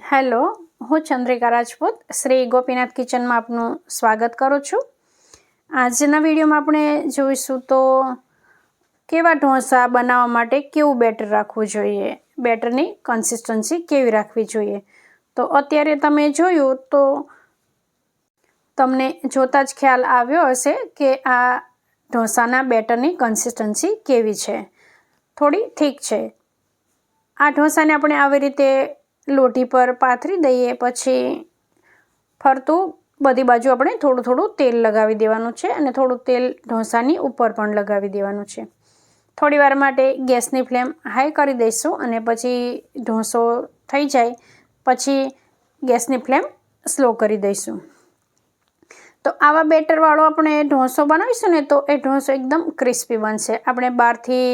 Hello, હું ચંદ્રિકા રાજપૂત શ્રી ગોપીનાથ કિચનમાં આપનું સ્વાગત કરું છું। આજના વિડીયોમાં આપણે જોઈશું તો કેવા ઢોસા બનાવવા માટે કેવું બેટર રાખવું જોઈએ, બેટરની કન્સિસ્ટન્સી કેવી રાખવી જોઈએ। તો અત્યારે તમે જોયું તો તમને જોતાં જ ખ્યાલ આવ્યો હશે કે આ ઢોસાના બેટરની કન્સિસ્ટન્સી કેવી છે, થોડી ઠીક છે। આ ઢોસાને આપણે આવી રીતે લોઢી પર પાથરી દઈએ, પછી ફરતું બધી બાજુ આપણે થોડું થોડું તેલ લગાવી દેવાનું છે અને થોડું તેલ ઢોસાની ઉપર પણ લગાવી દેવાનું છે। થોડી વાર માટે ગેસની ફ્લેમ હાઈ કરી દઈશું અને પછી ઢોસો થઈ જાય પછી ગેસની ફ્લેમ સ્લો કરી દઈશું। તો આવા બેટરવાળો આપણે ઢોસો બનાવીશું ને તો એ ઢોસો એકદમ ક્રિસ્પી બનશે। આપણે બહારથી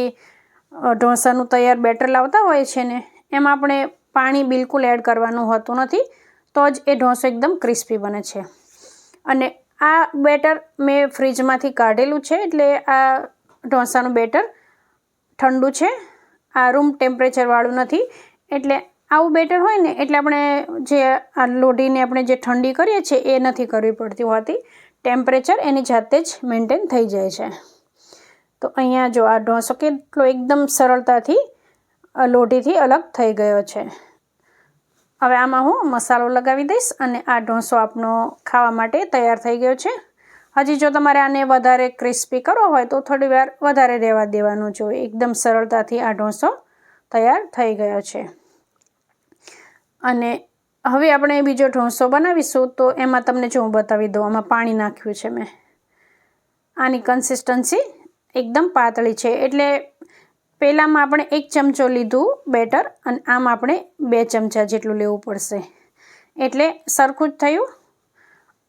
ઢોસાનું તૈયાર બેટર લાવતા હોય છે ને, એમાં આપણે પાણી બિલકુલ એડ કરવાનું હોતું નથી, તો જ એ ઢોસો એકદમ ક્રિસ્પી બને છે। અને આ બેટર મેં ફ્રીજમાંથી કાઢેલું છે, એટલે આ ઢોસાનું બેટર ઠંડુ છે, આ રૂમ ટેમ્પરેચરવાળું નથી। એટલે આવું બેટર હોય ને એટલે આપણે જે આ લોઢીને આપણે જે ઠંડી કરીએ છીએ એ નથી કરવી પડતી હોતી, ટેમ્પરેચર એની જાતે જ મેન્ટેન થઈ જાય છે। તો અહીંયા જો આ ઢોસો કેટલો એકદમ સરળતાથી લોઢીથી અલગ થઈ ગયો છે। હવે આમાં હું મસાલો લગાવી દઈશ અને આ ઢોસો આપણો ખાવા માટે તૈયાર થઈ ગયો છે। હજી જો તમારે આને વધારે ક્રિસ્પી કરવો હોય તો થોડી વાર વધારે રહેવા દેવાનું જોઈએ। એકદમ સરળતાથી આ ઢોસો તૈયાર થઈ ગયો છે। અને હવે આપણે બીજો ઢોસો બનાવીશું તો એમાં તમને જો હું બતાવી દઉં, આમાં પાણી નાખ્યું છે મેં। આની કન્સિસ્ટન્સી એકદમ પાતળી છે, એટલે પહેલાંમાં આપણે 1 ચમચો લીધું બેટર અને આમ આપણે 2 ચમચા જેટલું લેવું પડશે, એટલે સરખું જ થયું।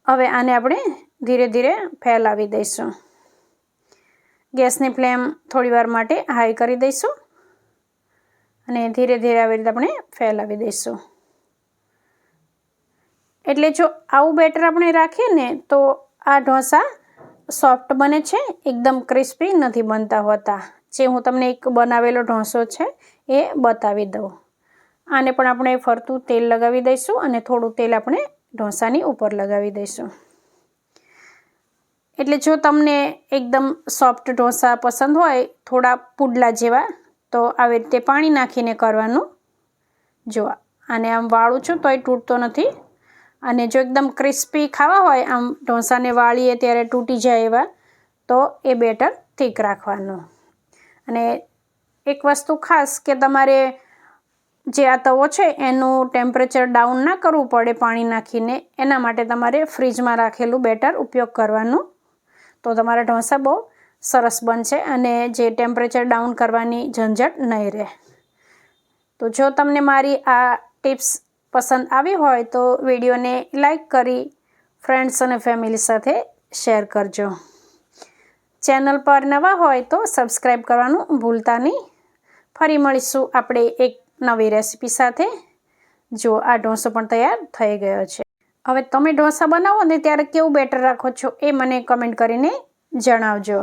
હવે આને આપણે ધીરે ધીરે ફેલાવી દઈશું। ગેસની ફ્લેમ થોડી વાર માટે હાઈ કરી દઈશું અને ધીરે ધીરે આવી રીતે આપણે ફેલાવી દઈશું। એટલે જો આવું બેટર આપણે રાખીએ ને તો આ ઢોસા સોફ્ટ બને છે, એકદમ ક્રિસ્પી નથી બનતા હોતા। જે હું તમને એક બનાવેલો ઢોસો છે એ બતાવી દઉં। આને પણ આપણે ફરતું તેલ લગાવી દઈશું અને થોડું તેલ આપણે ઢોસાની ઉપર લગાવી દઈશું। એટલે જો તમને એકદમ સોફ્ટ ઢોસા પસંદ હોય, થોડા પુડલા જેવા, તો આવી રીતે પાણી નાખીને કરવાનું। જો આને આમ વાળું છું તોય તૂટતો નથી, અને જો એકદમ ક્રિસ્પી ખાવા હોય, આમ ઢોસાને વાળીએ ત્યારે તૂટી જાય એવા, તો એ બેટર ઠીક રાખવાનું। અને એક વસ્તુ ખાસ કે તમારે જે આ તવો છે એનું ટેમ્પરેચર ડાઉન ના કરવું પડે પાણી નાખીને, એના માટે તમારે ફ્રીજમાં રાખેલું બેટર ઉપયોગ કરવાનું, તો તમારા ઢોસા બહુ સરસ બનશે અને જે ટેમ્પરેચર ડાઉન કરવાની ઝંઝટ નહીં રહે। તો જો તમને મારી આ ટિપ્સ પસંદ આવી હોય તો વિડીયોને લાઈક કરી ફ્રેન્ડ્સ અને ફેમિલી સાથે શેર કરજો। ચેનલ પર નવા હોય તો સબસ્ક્રાઈબ કરવાનું ભૂલતા નહીં। ફરી મળીશું આપણે એક નવી રેસીપી સાથે। જો આ ઢોસો પણ તૈયાર થઈ ગયો છે। હવે તમે ઢોસા બનાવો ને ત્યારે કેવું બેટર રાખો છો એ મને કમેન્ટ કરીને જણાવજો।